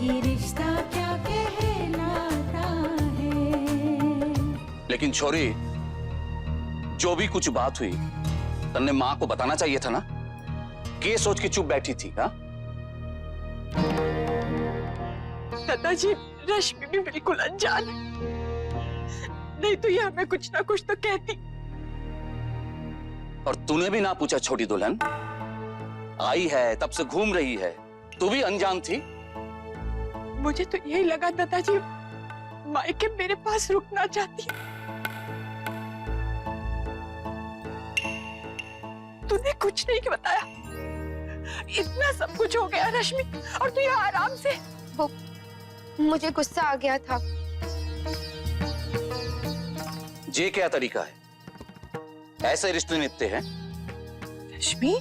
ये रिश्ता क्या कहलाता है। लेकिन छोरी, जो भी कुछ बात हुई तन्ने माँ को बताना चाहिए था ना, के सोच के चुप बैठी थी। हाँ दादाजी, रश्मि भी बिल्कुल अनजान है, नहीं तो ये हमें कुछ ना कुछ तो कहती। और तूने भी ना पूछा छोटी दुल्हन, आई है तब से घूम रही है, तू भी अनजान थी। मुझे तो यही लगा दादाजी मायके मेरे पास रुकना चाहती है। तूने कुछ नहीं बताया, इतना सब कुछ हो गया रश्मि, और तू यहाँ आराम से। वो मुझे गुस्सा आ गया था। ये क्या तरीका है? ऐसे रिश्ते निभते हैं? रश्मि,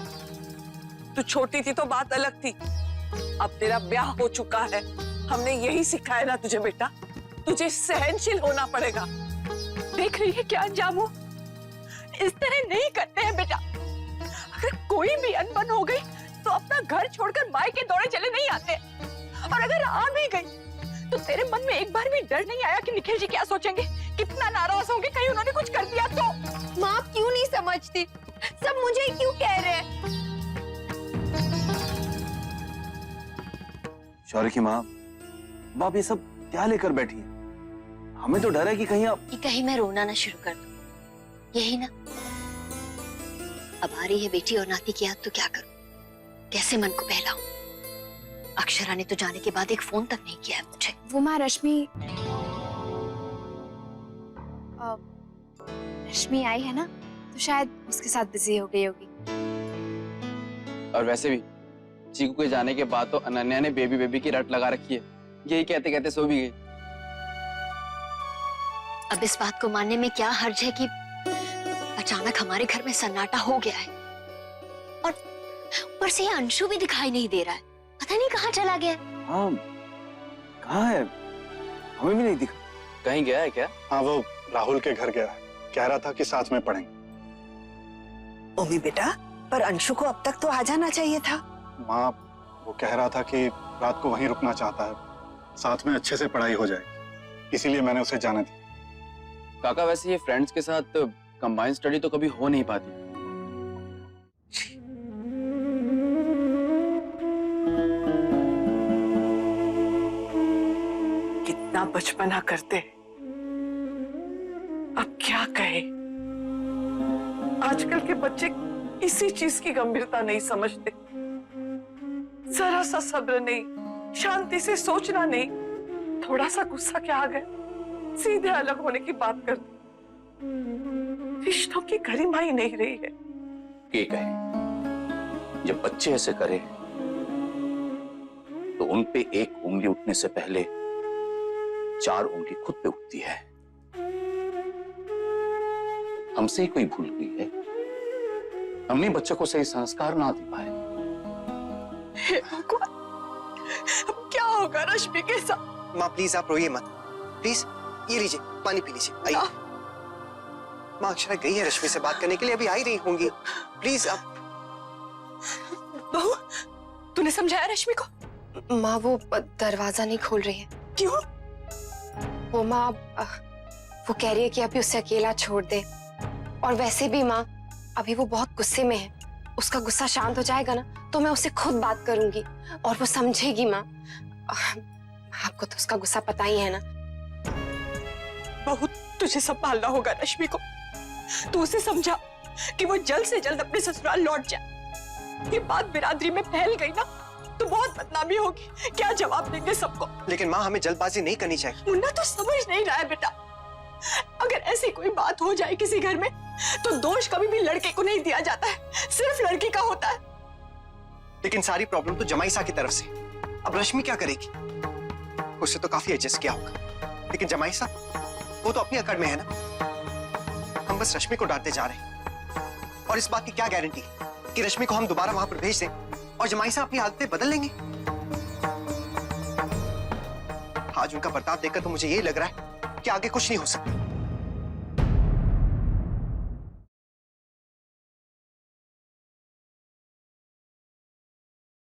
तू छोटी थी तो बात अलग थी, अब तेरा ब्याह हो चुका है। हमने यही सिखाया ना तुझे बेटा, तुझे सहनशील होना पड़ेगा। देख रही है क्या अंजाम हो? इस तरह नहीं करते हैं बेटा। अगर कोई भी अनबन हो गई तो अपना घर छोड़कर मायके दौड़े चले नहीं आते, और अगर आ भी गई तो तेरे मन में एक बार भी डर नहीं आया कि निखिल जी क्या सोचेंगे, कितना नाराज होंगे कहीं उन्होंने कुछ कर दिया तो? माँ क्यों नहीं समझती, सब मुझे क्यों कह रहे हैं? शौर्य की माँ, बाप ये सब क्या लेकर बैठी है? हमें तो डर है कि कहीं आप... कि कहीं मैं रोना ना शुरू कर दूं, यही ना? अब आ रही है बेटी और नाती की याद, तो क्या करूं, कैसे मन को बहलाऊं? अक्षरा ने तो जाने के बाद एक फोन तक नहीं किया है मुझे। वो माँ रश्मि रश्मि आई है ना, तो शायद उसके साथ बिजी हो गई होगी। और वैसे भी चीकू के जाने के बाद तो अनन्या ने बेबी बेबी की रट लगा रखी है, यही कहते कहते सो भी गई। अब इस बात को मानने में क्या हर्ज है कि अचानक हमारे घर में सन्नाटा हो गया है, और ऊपर से ये अंशु भी दिखाई नहीं दे रहा है, पता नहीं कहाँ चला गया। हाँ, कहाँ है? हमें भी नहीं दिखा। कहीं गया है क्या? हाँ, वो राहुल के घर गया है, कह रहा था कि साथ में पढ़ेंगे। ओमी बेटा, पर अंशु को अब तक तो आ जाना चाहिए था। माँ, वो कह रहा था कि रात को वहीं रुकना चाहता है, साथ में अच्छे से पढ़ाई हो जाएगी, इसीलिए मैंने उसे जाने दी। काका, वैसे ये फ्रेंड्स के साथ कंबाइंड स्टडी तो कभी हो नहीं पाती। कितना बचपना करते, अब क्या कहे। आजकल के बच्चे किसी चीज की गंभीरता नहीं समझते, जरा सा सब्र नहीं, शांति से सोचना नहीं, थोड़ा सा गुस्सा क्या आ गया, सीधे अलग होने की बात कर दी। रिश्तों की गरिमा ही नहीं रही है। के कहे, जब बच्चे ऐसे करे तो उन पे एक उंगली उठने से पहले 4 उंगली खुद पे उठती है। हमसे ही कोई भूल हुई है, हमने बच्चों को सही संस्कार ना दे पाए। हे भगवान, अब क्या होगा रश्मि के साथ? माँ प्लीज आप रोइए मत, प्लीज ये लीजिए पानी पी लीजिए, आइए। माँ अक्षरा गई है रश्मि से बात करने के लिए, अभी आ ही रही होंगी, प्लीज आप। बहू, तूने समझाया रश्मि को? माँ वो दरवाजा नहीं खोल रही है। क्यों? वो माँ वो कह रही है कि अभी उसे अकेला छोड़ दे, और वैसे भी माँ अभी वो बहुत गुस्से में है, उसका गुस्सा शांत हो जाएगा ना तो मैं उससे खुद बात करूंगी और वो समझेगी। माँ आपको तो उसका गुस्सा पता ही है ना। बहू, तुझे संभालना होगा रश्मि को, तू उसे समझा कि वो जल्द से जल्द अपने ससुराल लौट जाए। ये बात बिरादरी में फैल गई ना तो बहुत बदनामी होगी, क्या जवाब देंगे सबको। लेकिन माँ हमें जल्दबाजी नहीं करनी चाहिए। मुन्ना तो समझ नहीं रहा है बेटा, अगर ऐसी कोई बात हो जाए किसी घर में तो दोष कभी भी लड़के को नहीं दिया जाता है, सिर्फ लड़की का होता है। लेकिन सारी प्रॉब्लम तो जमाईसा की तरफ से, अब रश्मि क्या करेगी? उससे तो काफी एडजस्ट किया होगा, लेकिन जमाईसा वो तो अपनी अकड़ में है ना। हम बस रश्मि को डांटते जा रहे हैं, और इस बात की क्या गारंटी कि रश्मि को हम दोबारा वहां पर भेज दें और जमाईसा अपनी आदतें बदल लेंगे। आज उनका बर्ताव देखकर तो मुझे यही लग रहा है कि आगे कुछ नहीं हो सकता।